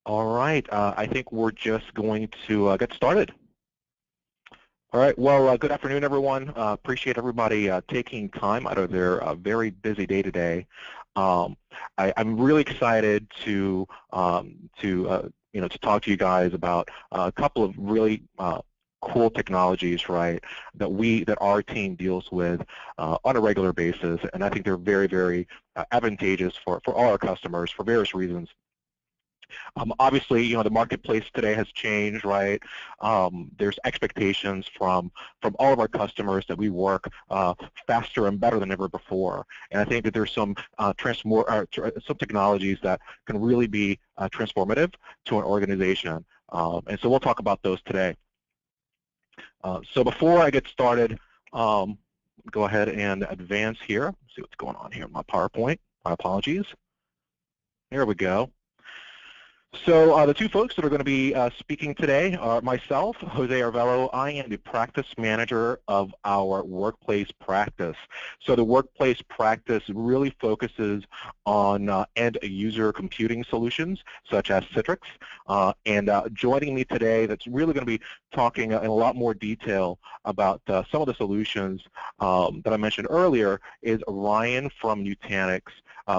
All right, I think we're just going to get started. All right, well, good afternoon, everyone. Appreciate everybody taking time out of their very busy day today. I'm really excited to talk to you guys about a couple of really cool technologies, right, that our team deals with on a regular basis, and I think they're very, very advantageous for all our customers for various reasons. Obviously, the marketplace today has changed, right? There's expectations from all of our customers that we work faster and better than ever before. And I think that there's some technologies that can really be transformative to an organization. And so we'll talk about those today. So before I get started, go ahead and advance here. See what's going on here in my PowerPoint. My apologies. Here we go. So the two folks that are going to be speaking today are myself, Jose Arvelo. I am the practice manager of our workplace practice. So the workplace practice really focuses on end-user computing solutions, such as Citrix. And joining me today, that's really going to be talking in a lot more detail about some of the solutions that I mentioned earlier, is Ryan from Nutanix.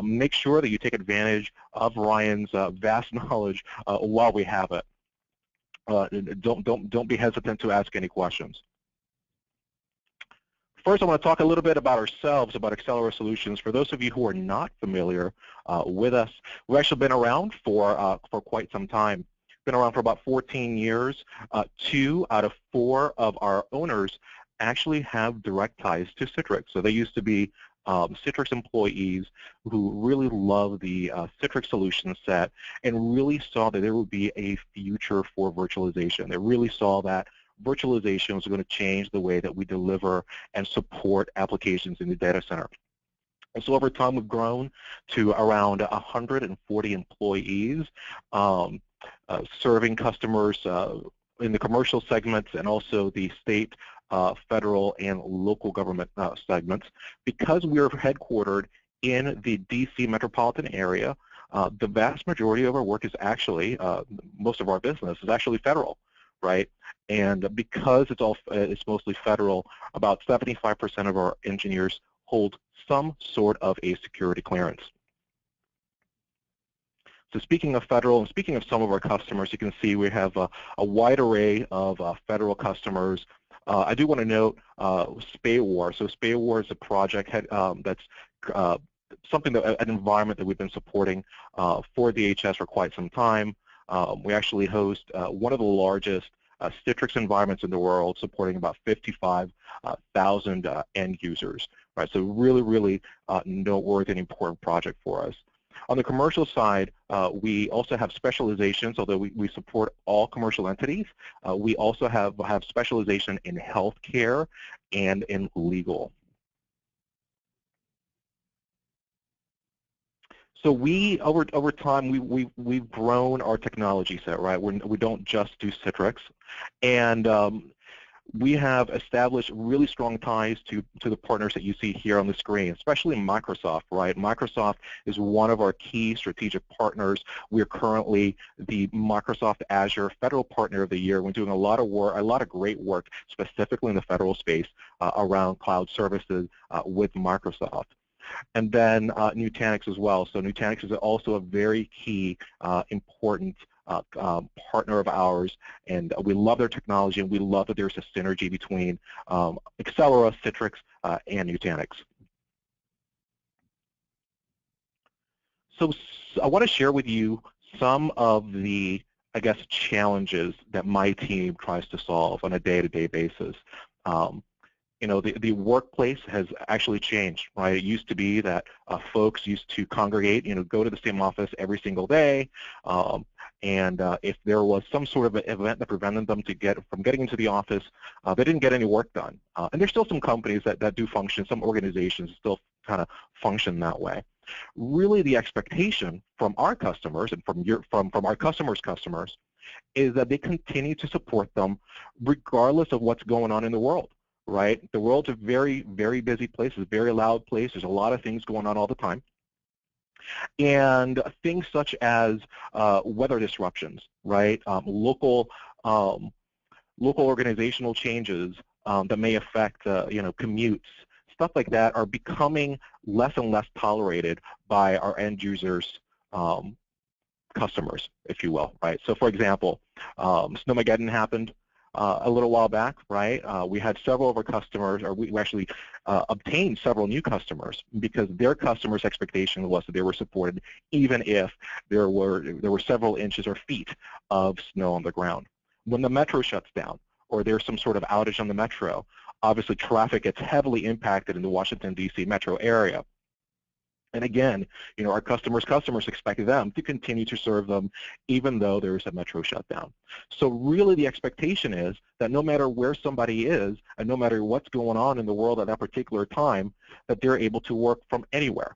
Make sure that you take advantage of Ryan's vast knowledge while we have it. Don't be hesitant to ask any questions. First, I want to talk a little bit about ourselves, about Accelero Solutions. For those of you who are not familiar with us, we've actually been around for quite some time. Been around for about 14 years. 2 out of 4 of our owners actually have direct ties to Citrix. So they used to be Citrix employees who really love the Citrix solution set and really saw that there would be a future for virtualization. They really saw that virtualization was going to change the way that we deliver and support applications in the data center. And so over time, we've grown to around 140 employees, serving customers in the commercial segments and also the state, federal, and local government segments. Because we are headquartered in the DC metropolitan area, the vast majority of our work is actually, most of our business is actually federal, right? And because it's mostly federal, about 75% of our engineers hold some sort of a security clearance. So speaking of federal and speaking of some of our customers, you can see we have a wide array of federal customers. I do want to note SPAWAR. So SPAWAR is a project that's something an environment that we've been supporting for DHS for quite some time. We actually host one of the largest Citrix environments in the world, supporting about 55,000 end users. Right, so really, really noteworthy and important project for us. On the commercial side, we also have specializations, although we support all commercial entities. We also have specialization in healthcare and in legal. So over time, we've grown our technology set, right? We don't just do Citrix. And we have established really strong ties to the partners that you see here on the screen, especially Microsoft, right? Microsoft is one of our key strategic partners. We're currently the Microsoft Azure Federal Partner of the Year. We're doing a lot of work, a lot of great work, specifically in the federal space around cloud services with Microsoft. And then Nutanix as well. So Nutanix is also a very key, important partner of ours, and we love their technology, and we love that there's a synergy between Accelero, Citrix, and Nutanix. So I want to share with you some of the, I guess, challenges that my team tries to solve on a day-to-day basis. The workplace has actually changed, right? It used to be that folks used to congregate, go to the same office every single day, and if there was some sort of an event that prevented them from getting into the office, they didn't get any work done. And there's still some companies that do function, some organizations still kind of function that way. Really, the expectation from our customers and from our customers' customers is that they continue to support them regardless of what's going on in the world. Right? The world's a very, very busy place. It's a very loud place. There's a lot of things going on all the time. And things such as weather disruptions, right? Local organizational changes that may affect, commutes, stuff like that are becoming less and less tolerated by our end users, customers, if you will, right? So, for example, Snowmageddon happened a little while back, right? We had several of our customers, or we actually obtained several new customers because their customers' expectation was that they were supported even if there were several inches or feet of snow on the ground. When the metro shuts down or there's some sort of outage on the metro, obviously traffic gets heavily impacted in the Washington, D.C. metro area. And again, our customers expect them to continue to serve them even though there is a metro shutdown. So really the expectation is that no matter where somebody is and no matter what's going on in the world at that particular time, that they're able to work from anywhere.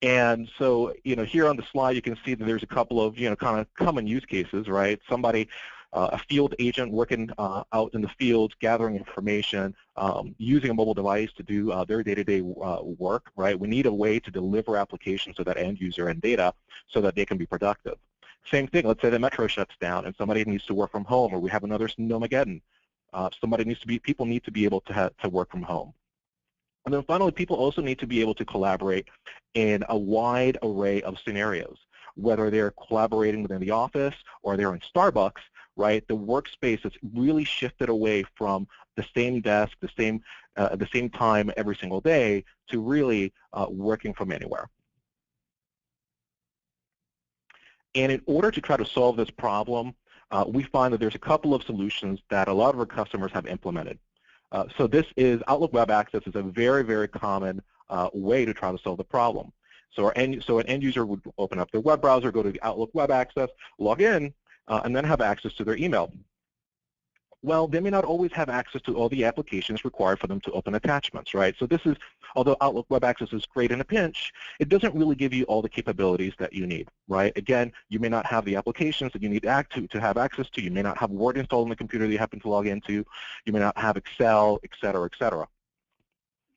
And so, here on the slide you can see that there's a couple of, kind of common use cases, right? Somebody, a field agent working out in the field, gathering information, using a mobile device to do their day-to-day work, right? We need a way to deliver applications to that end user and data so that they can be productive. Same thing, let's say the metro shuts down and somebody needs to work from home, or we have another Snowmageddon. People need to be able to work from home. And then finally, people also need to be able to collaborate in a wide array of scenarios, whether they're collaborating within the office or they're in Starbucks, right? The workspace has really shifted away from the same desk, the same time every single day to really working from anywhere. And in order to try to solve this problem, we find that there's a couple of solutions that a lot of our customers have implemented. So this is Outlook Web Access is a very, very common way to try to solve the problem. So an end user would open up their web browser, go to the Outlook Web Access, log in, and then have access to their email. Well, they may not always have access to all the applications required for them to open attachments, right? So this is, although Outlook Web Access is great in a pinch, it doesn't really give you all the capabilities that you need, right? Again, you may not have the applications that you need to have access to. You may not have Word installed on the computer that you happen to log into. You may not have Excel, et cetera, et cetera.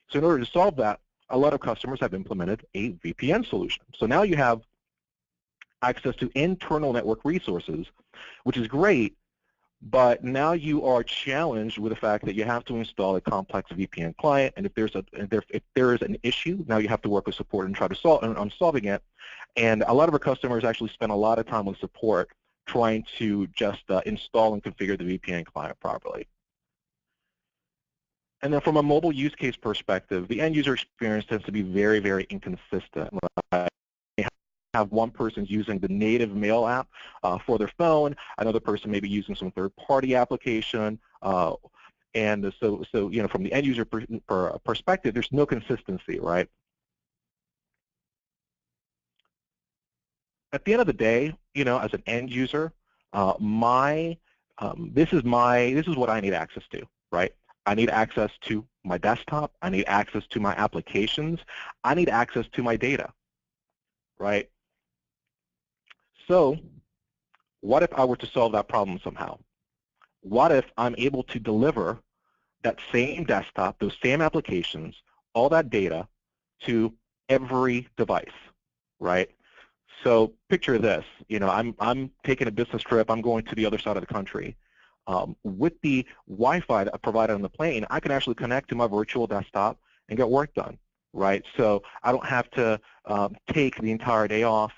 So in order to solve that, a lot of customers have implemented a VPN solution. So now you have access to internal network resources, which is great, but now you are challenged with the fact that you have to install a complex VPN client, and if there is an issue, now you have to work with support and try to solving it. And a lot of our customers actually spend a lot of time with support trying to just install and configure the VPN client properly. And then from a mobile use case perspective, the end user experience tends to be very, very inconsistent. Right? Have one person using the native mail app for their phone, another person maybe using some third-party application, and so from the end user perspective, there's no consistency, right? At the end of the day, as an end user, this is what I need access to, right? I need access to my desktop. I need access to my applications. I need access to my data, right? So what if I were to solve that problem somehow? What if I'm able to deliver that same desktop, those same applications, all that data to every device, right? So picture this, I'm taking a business trip, I'm going to the other side of the country. With the Wi-Fi that I provided on the plane, I can actually connect to my virtual desktop and get work done, right? So I don't have to take the entire day off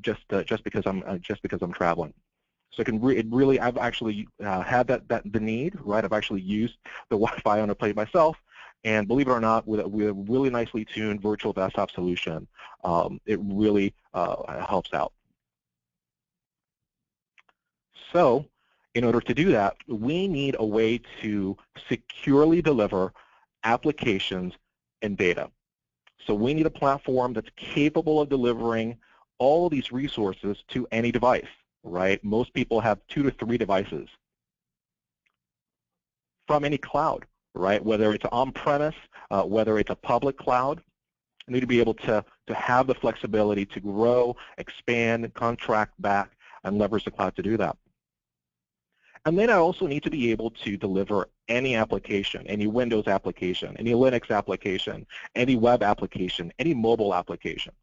just because I'm traveling. So I've actually had the need, right? I've actually used the Wi-Fi on a plane myself, and believe it or not, with a really nicely tuned virtual desktop solution, it really helps out. So in order to do that, we need a way to securely deliver applications and data. So we need a platform that's capable of delivering all of these resources to any device, right? Most people have 2 to 3 devices from any cloud, right? Whether it's on-premise, whether it's a public cloud, you need to be able to have the flexibility to grow, expand, contract back, and leverage the cloud to do that. And then I also need to be able to deliver any application, any Windows application, any Linux application, any web application, any mobile application.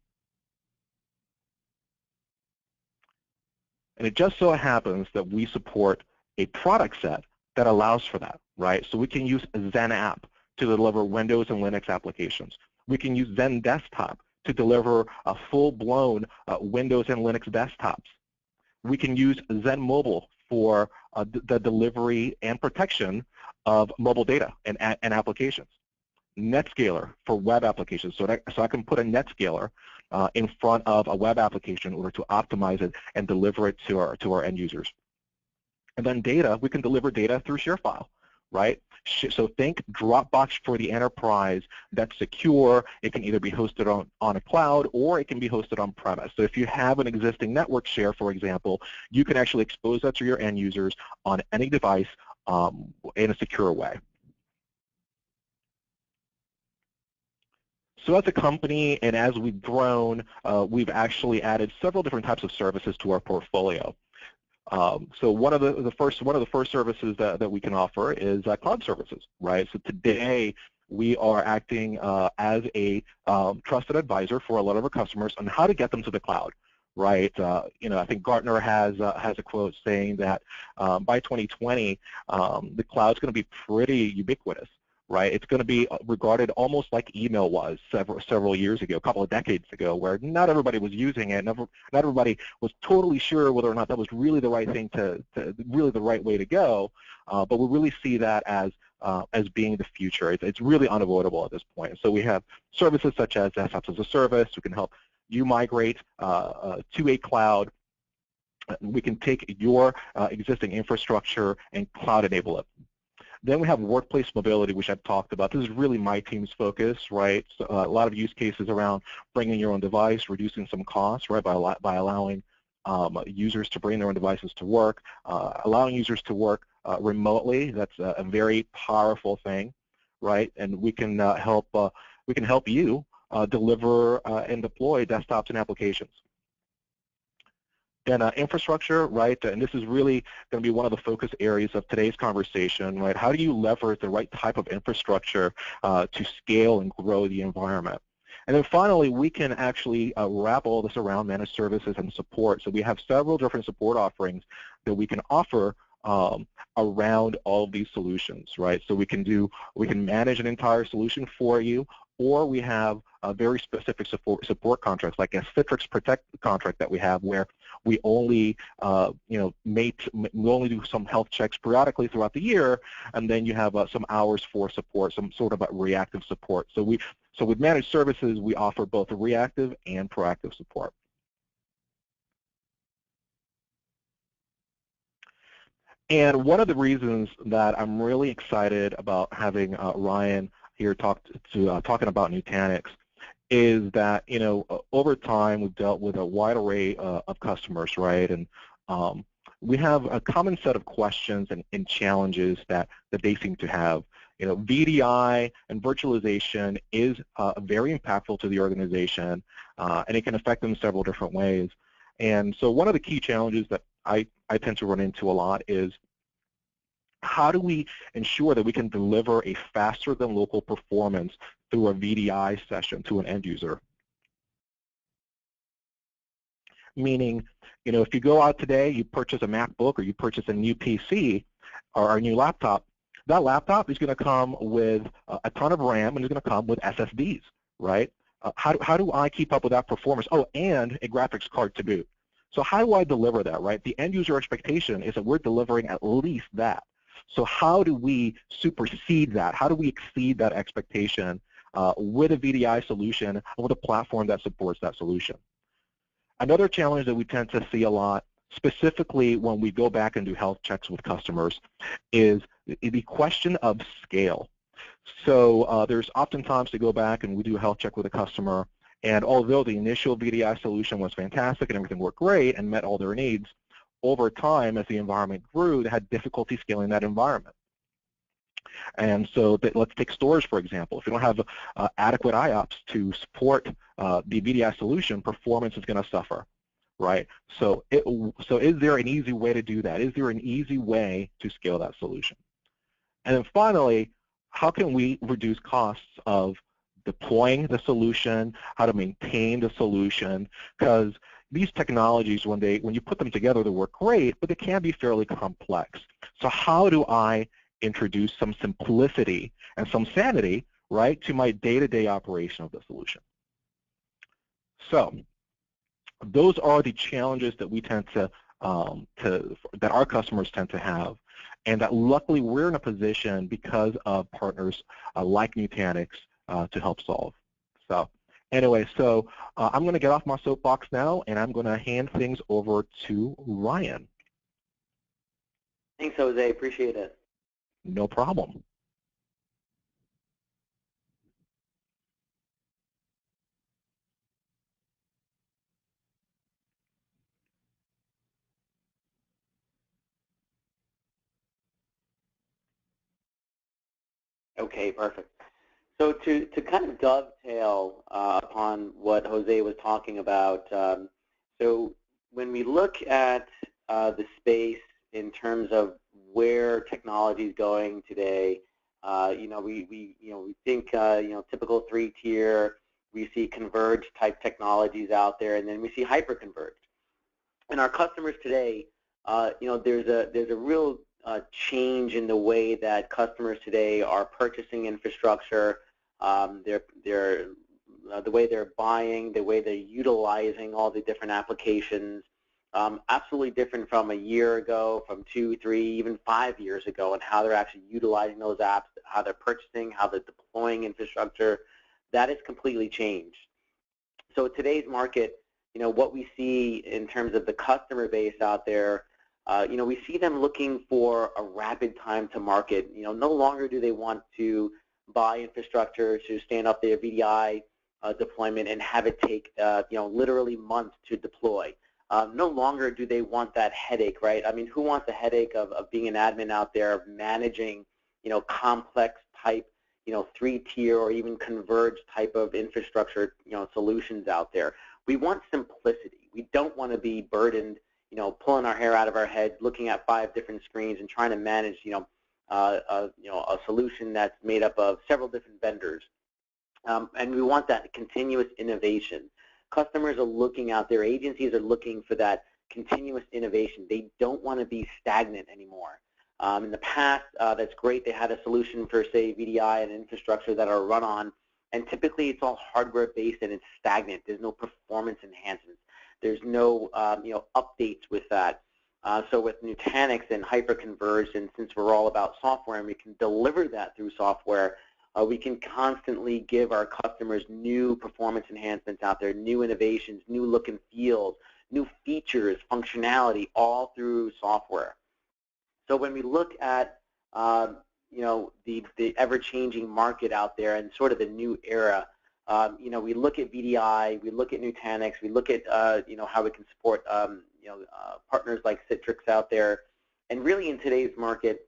And it just so happens that we support a product set that allows for that, right? So we can use Zen app to deliver Windows and Linux applications. We can use Zen desktop to deliver a full-blown Windows and Linux desktops. We can use Zen mobile for the delivery and protection of mobile data and applications. NetScaler for web applications, so I can put a NetScaler in front of a web application in order to optimize it and deliver it to our end users. And then data, we can deliver data through ShareFile, right? So think Dropbox for the enterprise that's secure. It can either be hosted on a cloud or it can be hosted on premise. So if you have an existing network share, for example, you can actually expose that to your end users on any device in a secure way. So as a company and as we've grown, we've actually added several different types of services to our portfolio. So one of the first services that we can offer is cloud services, right? So today we are acting as a trusted advisor for a lot of our customers on how to get them to the cloud, right? You know, I think Gartner has a quote saying that by 2020 the cloud's going to be pretty ubiquitous. Right, it's going to be regarded almost like email was several years ago, a couple of decades ago, where not everybody was using it, not everybody was totally sure whether or not that was really the right thing really the right way to go. But we really see that as being the future. It's really unavoidable at this point. So we have services such as desktops as a service. We can help you migrate to a cloud. We can take your existing infrastructure and cloud enable it. Then we have workplace mobility, which I've talked about. This is really my team's focus, right? So, a lot of use cases around bringing your own device, reducing some costs, right, by allowing users to bring their own devices to work, allowing users to work remotely. That's a very powerful thing, right? And we can help you deliver and deploy desktops and applications. Then infrastructure, right, and this is really going to be one of the focus areas of today's conversation, right? How do you leverage the right type of infrastructure to scale and grow the environment? And then finally, we can actually wrap all this around managed services and support. So we have several different support offerings that we can offer around all of these solutions, right? So we can manage an entire solution for you, or we have a very specific support contracts, like a Citrix Protect contract that we have, where we only we only do some health checks periodically throughout the year, and then you have some hours for support, some sort of reactive support. So with managed services, we offer both reactive and proactive support. And one of the reasons that I'm really excited about having Ryan here talking about Nutanix is that, you know, over time we've dealt with a wide array of customers, right? And we have a common set of questions and challenges that they seem to have. You know, VDI and virtualization is very impactful to the organization, and it can affect them in several different ways. And so one of the key challenges that I tend to run into a lot is, how do we ensure that we can deliver a faster than local performance through a VDI session to an end user? Meaning, you know, if you go out today, you purchase a MacBook or you purchase a new PC or a new laptop, that laptop is going to come with a ton of RAM and it's going to come with SSDs, right? How do I keep up with that performance? Oh, and a graphics card to boot. So how do I deliver that, right? The end user expectation is that we're delivering at least that. So how do we supersede that? How do we exceed that expectation with a VDI solution and with a platform that supports that solution? Another challenge that we tend to see a lot, specifically when we go back and do health checks with customers, is the question of scale. So there's oftentimes to go back and we do a health check with a customer, and although the initial VDI solution was fantastic and everything worked great and met all their needs, over time, as the environment grew, they had difficulty scaling that environment. And so let's take storage, for example. If you don't have adequate IOPS to support the VDI solution, performance is going to suffer, right? So is there an easy way to do that? Is there an easy way to scale that solution? And then finally, how can we reduce costs of deploying the solution, how to maintain the solution? Because, these technologies, when you put them together, they work great, but they can be fairly complex. So how do I introduce some simplicity and some sanity, right, to my day-to-day operation of the solution? So those are the challenges that we tend to that our customers tend to have, and that luckily we're in a position because of partners like Nutanix to help solve. So anyway, so I'm going to get off my soapbox now, and I'm going to hand things over to Ryan. Thanks, Jose. Appreciate it. No problem. Okay, perfect. So to kind of dovetail upon what Jose was talking about, so when we look at the space in terms of where technology is going today, we think typical 3-tier. We see converged type technologies out there, and then we see hyper-converged. And our customers today, there's a real change in the way that customers today are purchasing infrastructure, the way they're buying, the way they're utilizing all the different applications. Absolutely different from a year ago, from 2, 3, even 5 years ago, and how they're actually utilizing those apps, how they're purchasing, how they're deploying infrastructure. That has completely changed. So today's market, what we see in terms of the customer base out there, we see them looking for a rapid time to market. No longer do they want to buy infrastructure to stand up their VDI deployment and have it take, literally months to deploy. No longer do they want that headache, right? I mean, who wants a headache of being an admin out there, of managing, complex type, 3-tier or even converged type of infrastructure, solutions out there? We want simplicity. We don't want to be burdened, pulling our hair out of our head, looking at 5 different screens and trying to manage, a solution that's made up of several different vendors. And we want that continuous innovation. Customers are looking out there, agencies are looking for that continuous innovation. They don't want to be stagnant anymore. In the past, that's great. They had a solution for, say, VDI and infrastructure that are run on, and typically it's all hardware-based and it's stagnant. There's no performance enhancements. There's no, updates with that. So with Nutanix and hyper-converged, and since we're all about software and we can deliver that through software, we can constantly give our customers new performance enhancements out there, new innovations, new look and feels, new features, functionality, all through software. So when we look at the ever-changing market out there and sort of the new era, we look at VDI, we look at Nutanix, we look at how we can support partners like Citrix out there, and really in today's market,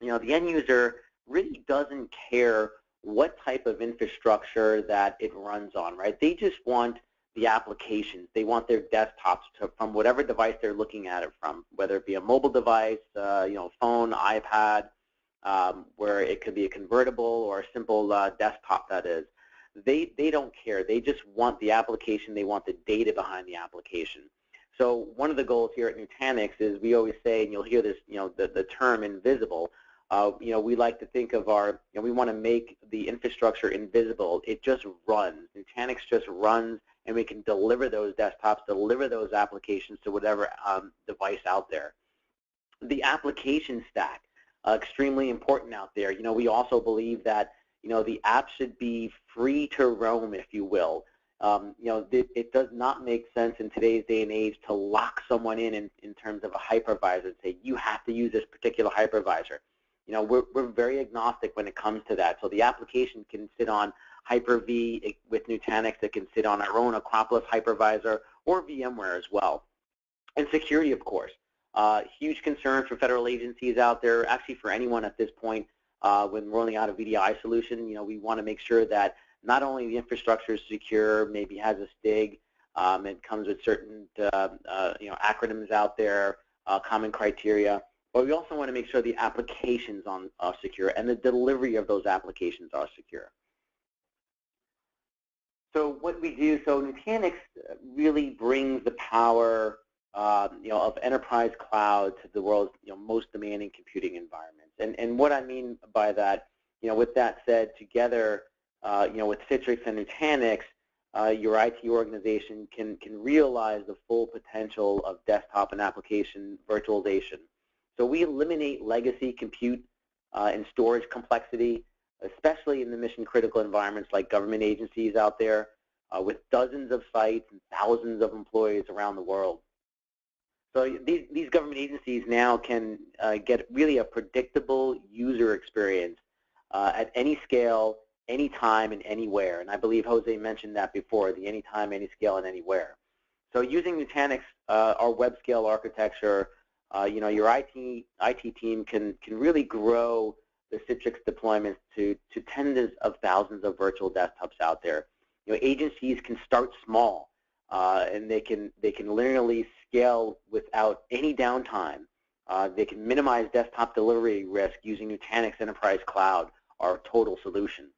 the end user really doesn't care what type of infrastructure that it runs on, right? They just want the applications. They want their desktops from whatever device they're looking at it from, whether it be a mobile device, phone, iPad, where it could be a convertible or a simple desktop, that is. They don't care. They just want the application. They want the data behind the application. So one of the goals here at Nutanix is we always say, and you'll hear this, the term invisible. We like to think of we want to make the infrastructure invisible. It just runs. Nutanix just runs, and we can deliver those desktops, deliver those applications to whatever device out there. The application stack, extremely important out there. We also believe that, the app should be free to roam, if you will. It does not make sense in today's day and age to lock someone in terms of a hypervisor and say, you have to use this particular hypervisor. We're very agnostic when it comes to that. So the application can sit on Hyper-V with Nutanix. It can sit on our own Acropolis hypervisor or VMware as well. And security, of course. Huge concern for federal agencies out there, actually for anyone at this point when rolling out a VDI solution. We want to make sure that not only the infrastructure is secure, maybe has a STIG, it comes with certain acronyms out there, common criteria, but we also want to make sure the applications are secure and the delivery of those applications are secure. So what we do, so Nutanix really brings the power, of enterprise cloud to the world's, most demanding computing environments. And what I mean by that, with that said, together, with Citrix and Nutanix, your IT organization can realize the full potential of desktop and application virtualization. So we eliminate legacy compute and storage complexity, especially in the mission-critical environments like government agencies out there with dozens of sites and thousands of employees around the world. So these government agencies now can get really a predictable user experience at any scale, anytime, and anywhere. And I believe Jose mentioned that before, the anytime, any scale, and anywhere. So using Nutanix, our web scale architecture, your IT team can really grow the Citrix deployments to tens of thousands of virtual desktops out there. Agencies can start small, and they can literally scale without any downtime. They can minimize desktop delivery risk using Nutanix Enterprise Cloud, our total solution.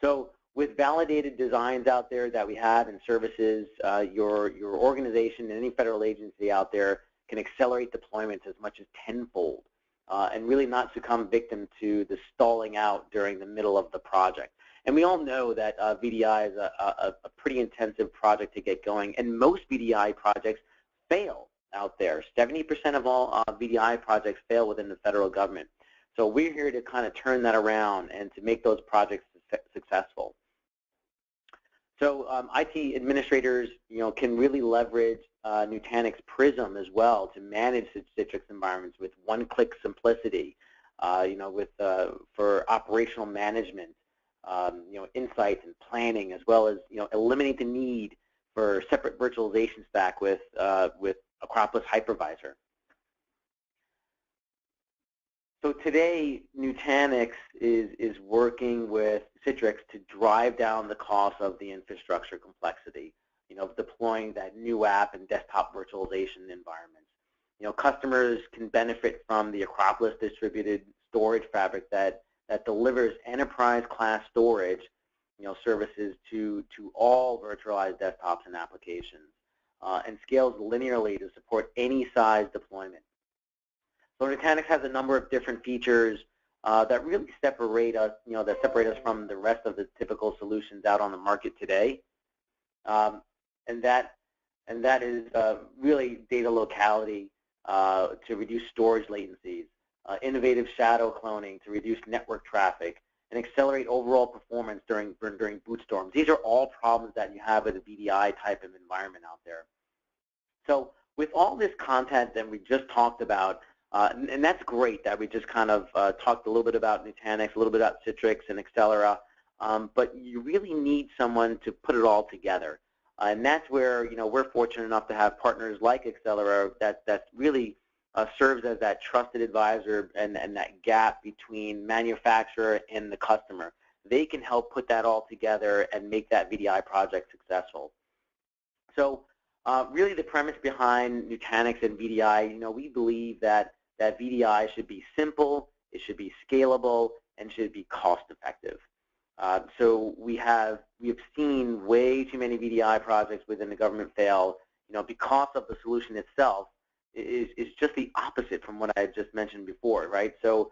So with validated designs out there that we have and services, your organization and any federal agency out there can accelerate deployments as much as tenfold and really not succumb victim to the stalling out during the middle of the project. And we all know that VDI is a pretty intensive project to get going, and most VDI projects fail out there. 70% of all VDI projects fail within the federal government. So we're here to kind of turn that around and to make those projects successful. So IT administrators, can really leverage Nutanix Prism as well to manage Citrix environments with one-click simplicity, for operational management, insights and planning, as well as eliminate the need for separate virtualization stack with Acropolis Hypervisor. So today, Nutanix is working with Citrix to drive down the cost of the infrastructure complexity, of deploying that new app and desktop virtualization environments. Customers can benefit from the Acropolis distributed storage fabric that delivers enterprise class storage, services to all virtualized desktops and applications, and scales linearly to support any size deployment. So Nutanix has a number of different features that really separate us, from the rest of the typical solutions out on the market today, and that is really data locality to reduce storage latencies, innovative shadow cloning to reduce network traffic, and accelerate overall performance during boot storms. These are all problems that you have with a VDI type of environment out there. So with all this content that we just talked about, and that's great that we just kind of talked a little bit about Nutanix, a little bit about Citrix and Accelero, but you really need someone to put it all together. And that's where we're fortunate enough to have partners like Accelero that really serves as that trusted advisor and that gap between manufacturer and the customer. They can help put that all together and make that VDI project successful. So really the premise behind Nutanix and VDI, we believe that VDI should be simple, it should be scalable, and should be cost effective. So we have seen way too many VDI projects within the government fail, because of the solution itself is just the opposite from what I just mentioned before, right? So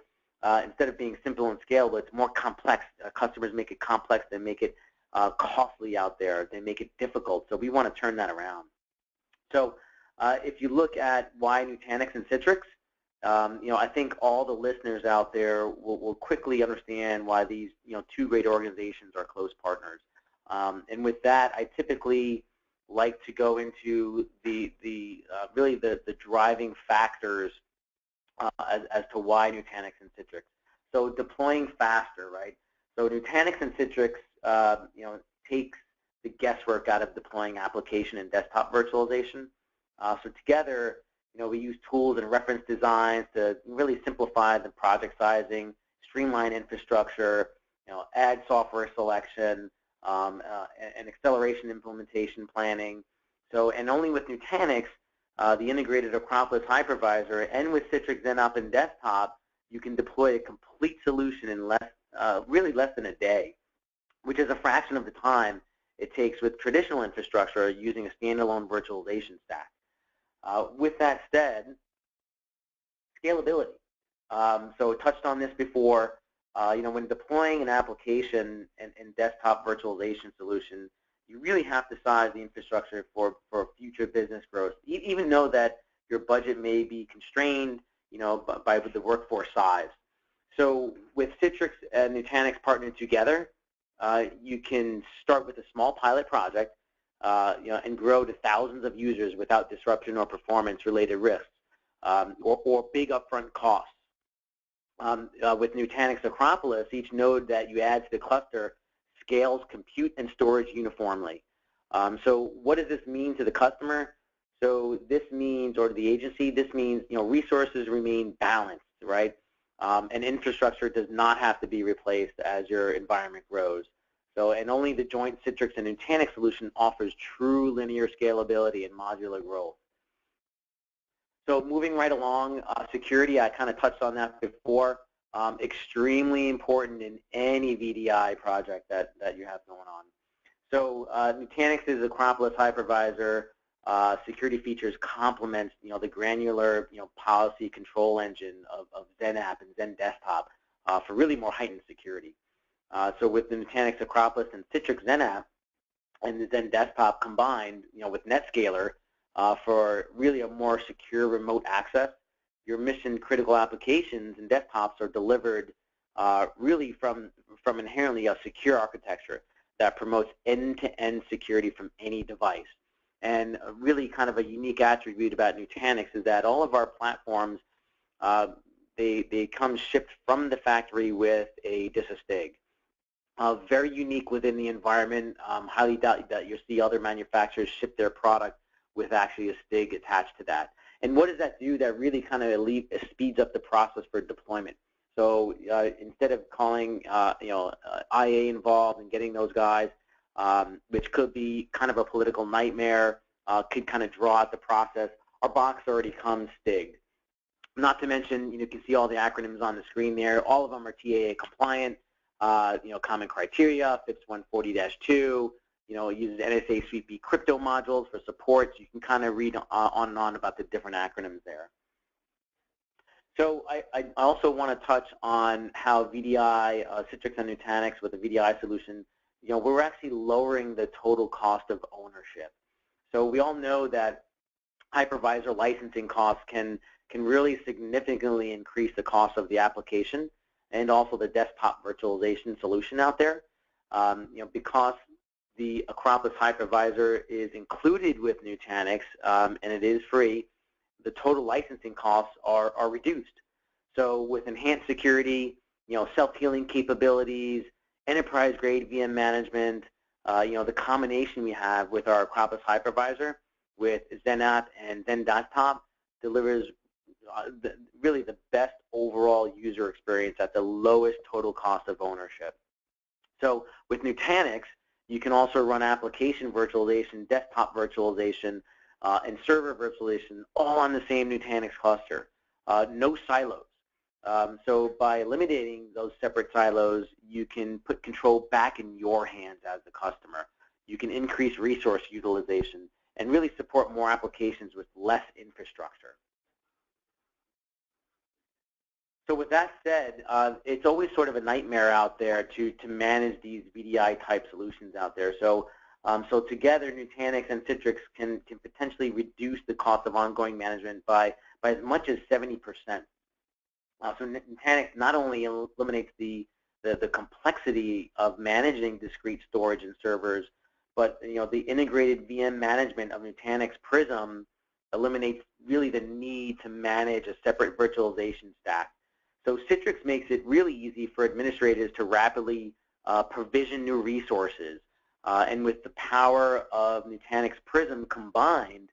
instead of being simple and scalable, it's more complex. Customers make it complex, they make it costly out there, they make it difficult. So we want to turn that around. So if you look at why Nutanix and Citrix, I think all the listeners out there will quickly understand why these two great organizations are close partners. And with that, I typically like to go into really the driving factors as to why Nutanix and Citrix. So deploying faster, right? So Nutanix and Citrix, takes the guesswork out of deploying application and desktop virtualization. So together, we use tools and reference designs to really simplify the project sizing, streamline infrastructure, add software selection, and acceleration implementation planning. So, and only with Nutanix, the integrated Acropolis hypervisor, and with Citrix XenOp and Desktop, you can deploy a complete solution in really less than a day, which is a fraction of the time it takes with traditional infrastructure using a standalone virtualization stack. With that said, scalability. So I touched on this before. When deploying an application and desktop virtualization solution, you really have to size the infrastructure for future business growth, even though that your budget may be constrained, by the workforce size. So with Citrix and Nutanix partnering together, you can start with a small pilot project, and grow to thousands of users without disruption or performance-related risks, or big upfront costs. With Nutanix Acropolis, each node that you add to the cluster scales compute and storage uniformly. So what does this mean to the customer? So this means, or to the agency, this means resources remain balanced, right? And infrastructure does not have to be replaced as your environment grows. So, and only the joint Citrix and Nutanix solution offers true linear scalability and modular growth. So moving right along, security, I kind of touched on that before. Extremely important in any VDI project that you have going on. So Nutanix's Acropolis hypervisor security features complements the granular policy control engine of XenApp and Zen Desktop for really more heightened security. So with the Nutanix Acropolis and Citrix XenApp and the Zen Desktop combined, with NetScaler for really a more secure remote access, your mission-critical applications and desktops are delivered really from inherently a secure architecture that promotes end-to-end security from any device. And really kind of a unique attribute about Nutanix is that all of our platforms, they come shipped from the factory with a disasstig. Very unique within the environment. Highly doubt that you'll see other manufacturers ship their product with actually a STIG attached to that. And what does that do? That really kind of speeds up the process for deployment. So instead of calling IA involved and getting those guys, which could be kind of a political nightmare, could kind of draw out the process, our box already comes STIG. Not to mention, you can see all the acronyms on the screen there. All of them are TAA compliant. Common criteria, FIPS 140-2, uses NSA Suite B crypto modules for support. So you can kind of read on and on about the different acronyms there. So I also want to touch on how VDI, Citrix and Nutanix with the VDI solution, we're actually lowering the total cost of ownership. So we all know that hypervisor licensing costs can really significantly increase the cost of the application and also the desktop virtualization solution out there. Because the Acropolis hypervisor is included with Nutanix and it is free, the total licensing costs are reduced. So with enhanced security, self-healing capabilities, enterprise-grade VM management, the combination we have with our Acropolis hypervisor with XenApp and Zen Desktop delivers really the best overall user experience at the lowest total cost of ownership. So with Nutanix, you can also run application virtualization, desktop virtualization, and server virtualization all on the same Nutanix cluster. No silos. So by eliminating those separate silos, you can put control back in your hands as the customer. You can increase resource utilization and really support more applications with less infrastructure. So with that said, it's always sort of a nightmare out there to manage these VDI type solutions out there. So so together, Nutanix and Citrix can potentially reduce the cost of ongoing management by as much as 70%. So Nutanix not only eliminates the complexity of managing discrete storage and servers, but the integrated VM management of Nutanix Prism eliminates really the need to manage a separate virtualization stack. So Citrix makes it really easy for administrators to rapidly provision new resources. And with the power of Nutanix Prism combined,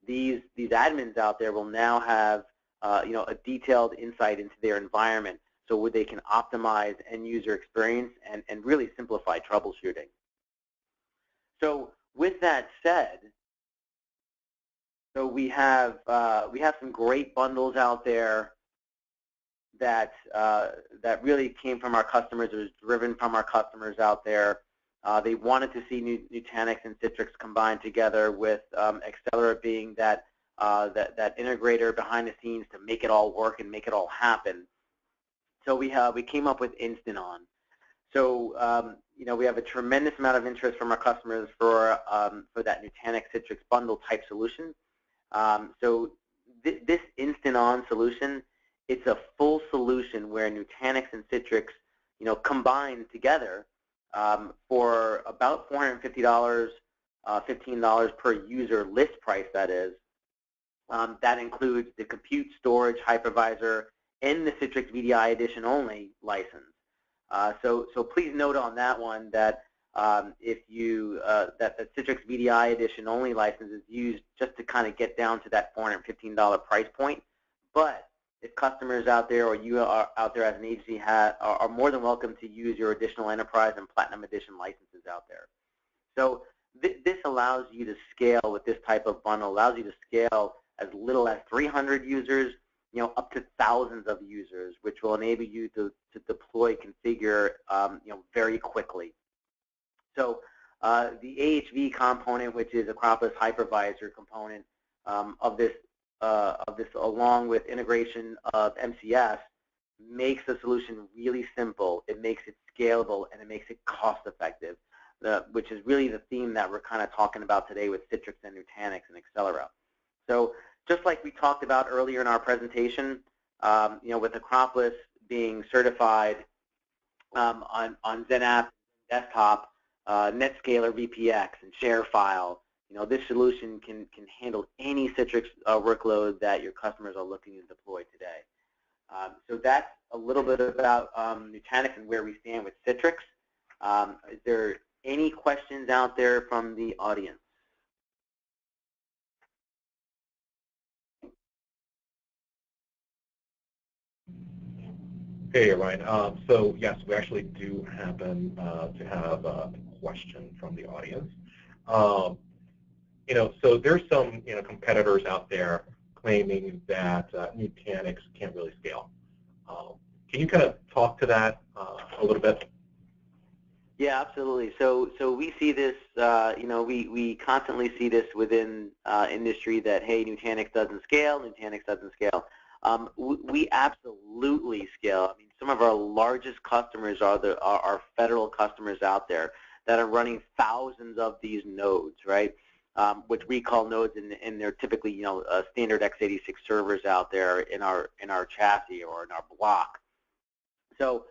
these admins out there will now have a detailed insight into their environment so where they can optimize end user experience and really simplify troubleshooting. So with that said, so we have some great bundles out there that really came from our customers. It was driven from our customers out there. They wanted to see Nutanix and Citrix combined together, with Accelero being that integrator behind the scenes to make it all work and make it all happen. So we came up with Instanton. So we have a tremendous amount of interest from our customers for that Nutanix Citrix bundle type solution. So this Instanton solution, it's a full solution where Nutanix and Citrix, combined together for about $450, $15 per user list price. That is. That includes the compute, storage, hypervisor, and the Citrix VDI edition only license. So please note on that one that if you that the Citrix VDI edition only license is used just to kind of get down to that $415 price point. But if customers out there, or you are out there as an agency, are more than welcome to use your additional enterprise and platinum edition licenses out there. So this allows you to scale with this type of bundle. Allows you to scale as little as 300 users, up to thousands of users, which will enable you to deploy, configure, very quickly. So the AHV component, which is Acropolis hypervisor component of this, along with integration of MCS, makes the solution really simple. It makes it scalable, and it makes it cost-effective, which is really the theme that we're kind of talking about today with Citrix and Nutanix and Accelero. So just like we talked about earlier in our presentation, with Acropolis being certified on XenApp desktop, NetScaler VPX, and ShareFile, this solution can handle any Citrix workload that your customers are looking to deploy today. So that's a little bit about Nutanix and where we stand with Citrix. Is there any questions out there from the audience? Hey, Ryan. So yes, we actually do happen to have a question from the audience. So there's some competitors out there claiming that Nutanix can't really scale. Can you kind of talk to that a little bit? Yeah, absolutely. So we see this, we constantly see this within industry that, hey, Nutanix doesn't scale, Nutanix doesn't scale. We absolutely scale. I mean, some of our largest customers are our federal customers out there that are running thousands of these nodes, right? Which we call nodes, and they're typically, standard x86 servers out there in our chassis or in our block. So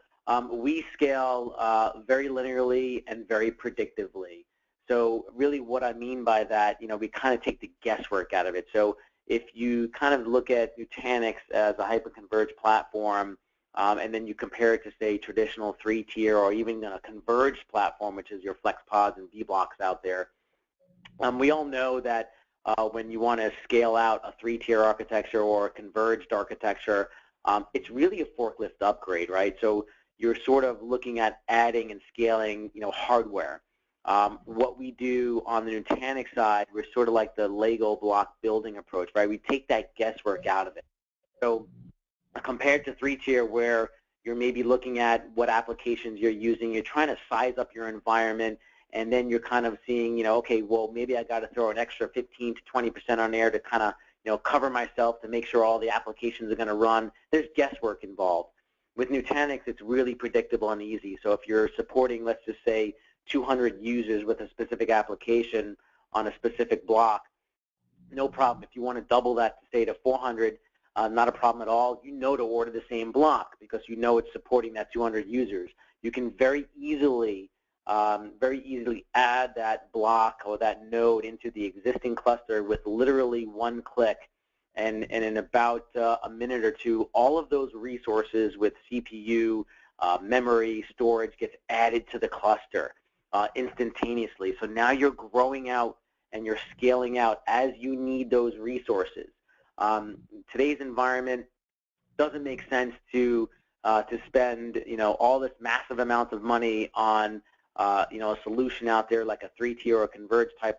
we scale very linearly and very predictively. So really, what I mean by that, we kind of take the guesswork out of it. So if you kind of look at Nutanix as a hyper-converged platform, and then you compare it to, say, traditional 3-tier or even a converged platform, which is your FlexPods and vBlocks out there, we all know that when you want to scale out a 3-tier architecture or a converged architecture, it's really a forklift upgrade, right? So you're sort of looking at adding and scaling, hardware. What we do on the Nutanix side, we're sort of like the Lego block building approach, right? We take that guesswork out of it. So compared to 3-tier, where you're maybe looking at what applications you're using, you're trying to size up your environment, and then you're kind of seeing, okay, well, maybe I got to throw an extra 15 to 20% on there to kind of, cover myself to make sure all the applications are going to run. There's guesswork involved. With Nutanix, it's really predictable and easy. So if you're supporting, let's just say, 200 users with a specific application on a specific block, no problem. If you want to double that to, say, to 400, not a problem at all. You know to order the same block because you know it's supporting that 200 users. You can very easily add that block or that node into the existing cluster with literally one click, and in about a minute or two, all of those resources with CPU, memory, storage gets added to the cluster instantaneously. So now you're growing out and you're scaling out as you need those resources. Today's environment doesn't make sense to spend all this massive amounts of money on a solution out there like a 3-tier or a converged type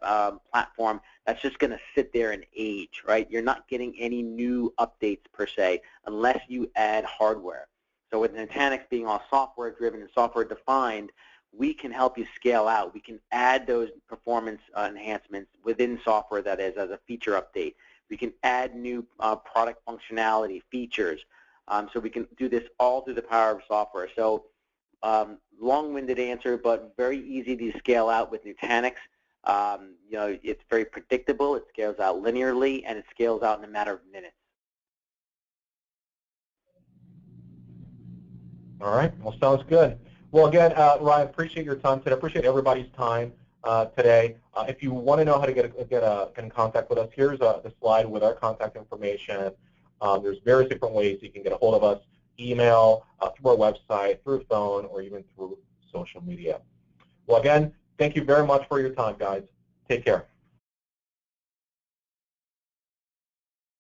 platform that's just going to sit there and age, right? You're not getting any new updates per se unless you add hardware. So with Nutanix being all software driven and software defined, we can help you scale out. We can add those performance enhancements within software, that is, as a feature update. We can add new product functionality, features. So we can do this all through the power of software. So long-winded answer, but very easy to scale out with Nutanix. You know, it's very predictable. It scales out linearly, and it scales out in a matter of minutes. All right. Well, sounds good. Well, again, Ryan, appreciate your time today. Appreciate everybody's time today. If you want to know how to get in contact with us, here's the slide with our contact information. There's various different ways you can get a hold of us: email, through our website, through phone, or even through social media. Well, again, thank you very much for your time, guys. Take care.